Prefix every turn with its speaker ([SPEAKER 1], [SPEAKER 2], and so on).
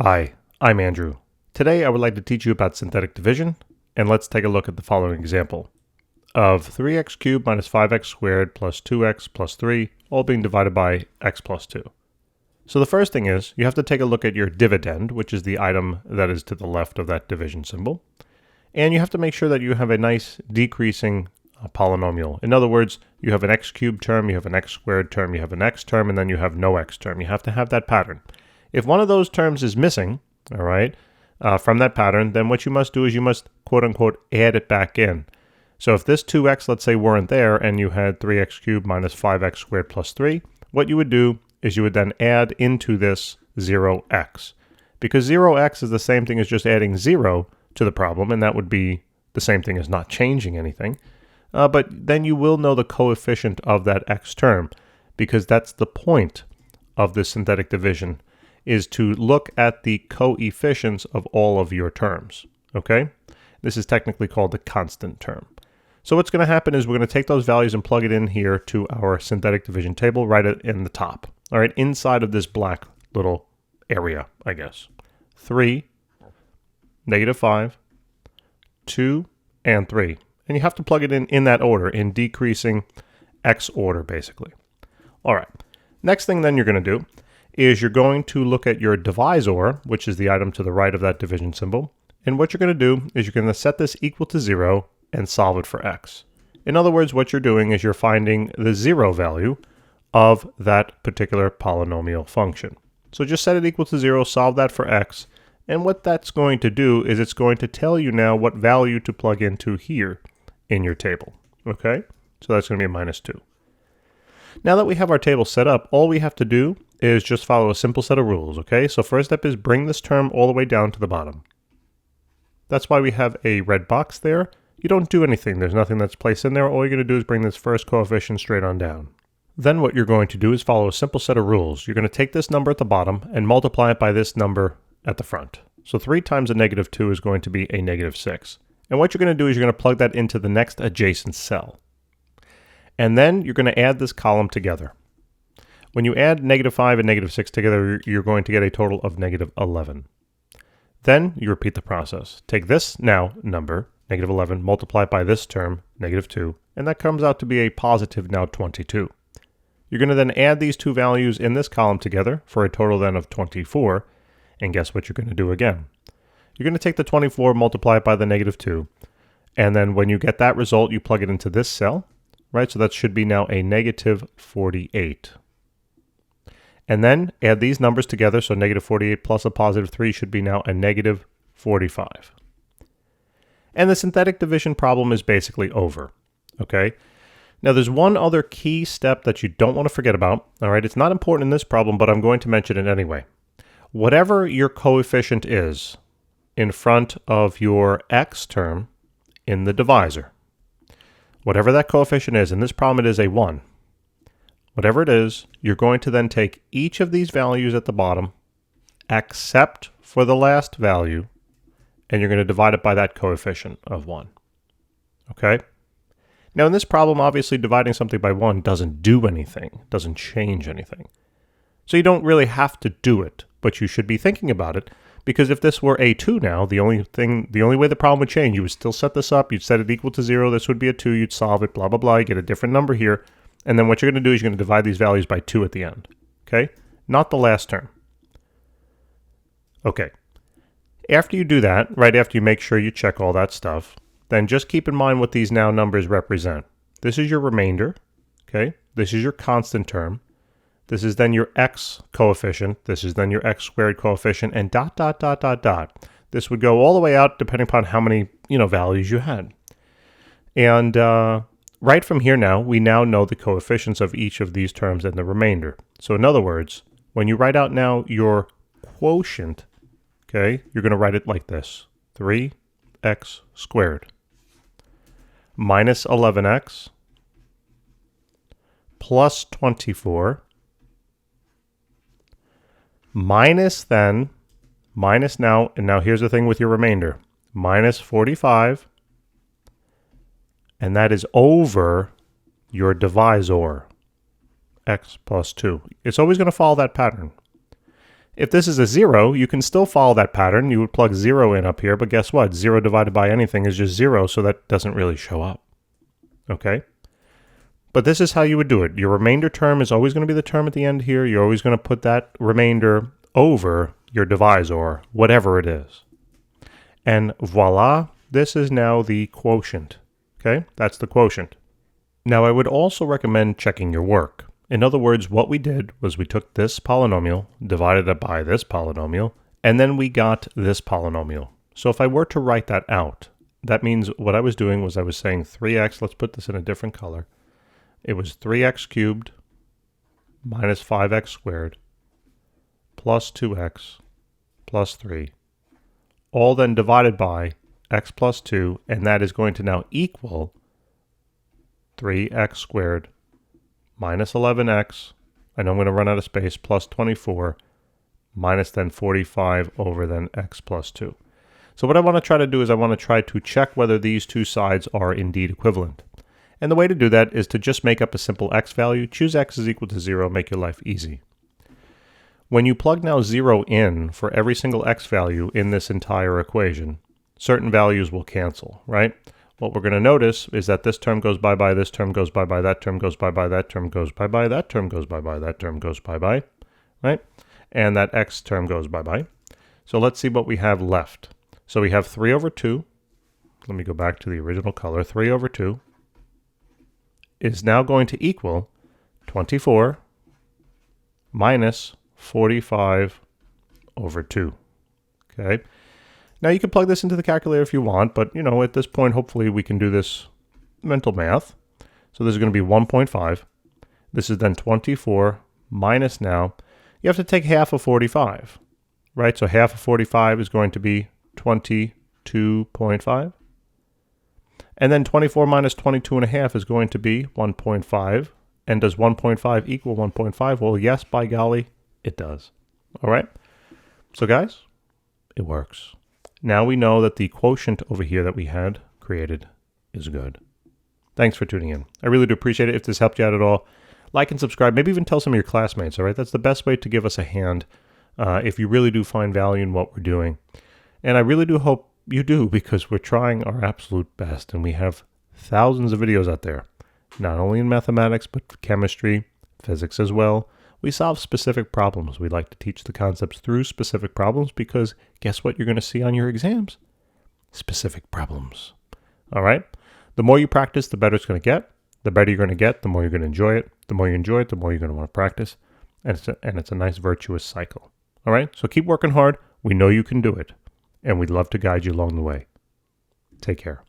[SPEAKER 1] Hi, I'm Andrew. Today I would like to teach you about synthetic division, and let's take a look at the following example of 3x cubed minus 5x squared plus 2x plus 3, all being divided by x plus 2. So the first thing is, you have to take a look at your dividend, which is the item that is to the left of that division symbol, and you have to make sure that you have a nice decreasing polynomial. In other words, you have an x cubed term, you have an x squared term, you have an x term, and then you have no x term. You have to have that pattern. If one of those terms is missing, all right, from that pattern, then what you must do is you must quote-unquote add it back in. So if this 2x, let's say, weren't there and you had 3x cubed minus 5x squared plus 3, what you would do is you would then add into this 0x. Because 0x is the same thing as just adding 0 to the problem, and that would be the same thing as not changing anything. But then you will know the coefficient of that x term, because that's the point of this synthetic division, is to look at the coefficients of all of your terms, okay? This is technically called the constant term. So what's going to happen is we're going to take those values and plug it in here to our synthetic division table right in the top, all right, inside of this black little area, I guess. 3, -5, 2, and 3. And you have to plug it in that order, in decreasing x order, basically. All right, next thing then you're going to do is you're going to look at your divisor, which is the item to the right of that division symbol. And what you're going to do is you're going to set this equal to 0 and solve it for x. In other words, what you're doing is you're finding the 0 value of that particular polynomial function. So just set it equal to 0, solve that for x. And what that's going to do is it's going to tell you now what value to plug into here in your table. Okay? So that's going to be -2. Now that we have our table set up, all we have to do is just follow a simple set of rules, okay? So first step is bring this term all the way down to the bottom. That's why we have a red box there. You don't do anything. There's nothing that's placed in there. All you're going to do is bring this first coefficient straight on down. Then what you're going to do is follow a simple set of rules. You're going to take this number at the bottom and multiply it by this number at the front. So 3 times a -2 is going to be a -6. And what you're going to do is you're going to plug that into the next adjacent cell. And then you're going to add this column together. When you add -5 and -6 together, you're going to get a total of -11. Then you repeat the process. Take this now number, -11, multiply it by this term, -2, and that comes out to be a positive now 22. You're going to then add these two values in this column together for a total then of 24, and guess what you're going to do again? You're going to take the 24, multiply it by the -2, and then when you get that result, you plug it into this cell, right? So that should be now a -48. And then add these numbers together, so -48 plus a +3 should be now a -45. And the synthetic division problem is basically over, okay? Now there's one other key step that you don't want to forget about, all right? It's not important in this problem, but I'm going to mention it anyway. Whatever your coefficient is in front of your x term in the divisor, whatever that coefficient is, in this problem it is a 1. Whatever it is, you're going to then take each of these values at the bottom, except for the last value, and you're going to divide it by that coefficient of 1. Okay? Now in this problem, obviously dividing something by 1 doesn't do anything, doesn't change anything. So you don't really have to do it, but you should be thinking about it, because if this were a 2 now, the only way the problem would change, you would still set this up, you'd set it equal to 0, this would be a 2, you'd solve it, blah, blah, blah, you get a different number here, and then what you're going to do is you're going to divide these values by 2 at the end, okay? Not the last term. Okay. After you do that, right after you make sure you check all that stuff, then just keep in mind what these now numbers represent. This is your remainder, okay? This is your constant term. This is then your x coefficient. This is then your x squared coefficient, and ... This would go all the way out depending upon how many, values you had. And right from here now, we now know the coefficients of each of these terms and the remainder. So in other words, when you write out now your quotient, okay, you're going to write it like this. 3x squared minus 11x plus 24 minus now, and now here's the thing with your remainder, minus 45, and that is over your divisor, x plus 2. It's always going to follow that pattern. If this is a 0, you can still follow that pattern. You would plug 0 in up here, but guess what? 0 divided by anything is just 0, so that doesn't really show up. Okay? But this is how you would do it. Your remainder term is always going to be the term at the end here. You're always going to put that remainder over your divisor, whatever it is. And voila, this is now the quotient. Okay? That's the quotient. Now, I would also recommend checking your work. In other words, what we did was we took this polynomial, divided it by this polynomial, and then we got this polynomial. So if I were to write that out, that means what I was doing was I was saying 3x, let's put this in a different color. It was 3x cubed minus 5x squared plus 2x plus 3, all then divided by x plus 2, and that is going to now equal 3x squared minus 11x, I know I'm going to run out of space, plus 24, minus then 45 over then x plus 2. So what I want to try to do is I want to try to check whether these two sides are indeed equivalent. And the way to do that is to just make up a simple x value, choose x is equal to 0, make your life easy. When you plug now 0 in for every single x value in this entire equation, certain values will cancel, right? What we're going to notice is that this term goes bye-bye, this term goes bye-bye, that term goes bye-bye, that term goes bye-bye, that term goes bye-bye, that term goes bye-bye, right? And that x term goes bye-bye. So let's see what we have left. So we have 3 over 2. Let me go back to the original color. 3 over 2 is now going to equal 24 minus 45 over 2. Okay? Now you can plug this into the calculator if you want, but you know, at this point, hopefully we can do this mental math. So this is going to be 1.5. This is then 24 minus now. You have to take half of 45, right? So half of 45 is going to be 22.5. And then 24 minus 22.5 is going to be 1.5. And does 1.5 equal 1.5? Well, yes, by golly, it does. All right? So guys, it works. Now we know that the quotient over here that we had created is good. Thanks for tuning in. I really do appreciate it. If this helped you out at all, like and subscribe. Maybe even tell some of your classmates, all right? That's the best way to give us a hand if you really do find value in what we're doing. And I really do hope you do, because we're trying our absolute best, and we have thousands of videos out there, not only in mathematics, but chemistry, physics as well. We solve specific problems. We like to teach the concepts through specific problems because guess what you're going to see on your exams? Specific problems. All right? The more you practice, the better it's going to get. The better you're going to get, the more you're going to enjoy it. The more you enjoy it, the more you're going to want to practice. And it's a nice virtuous cycle. All right? So keep working hard. We know you can do it. And we'd love to guide you along the way. Take care.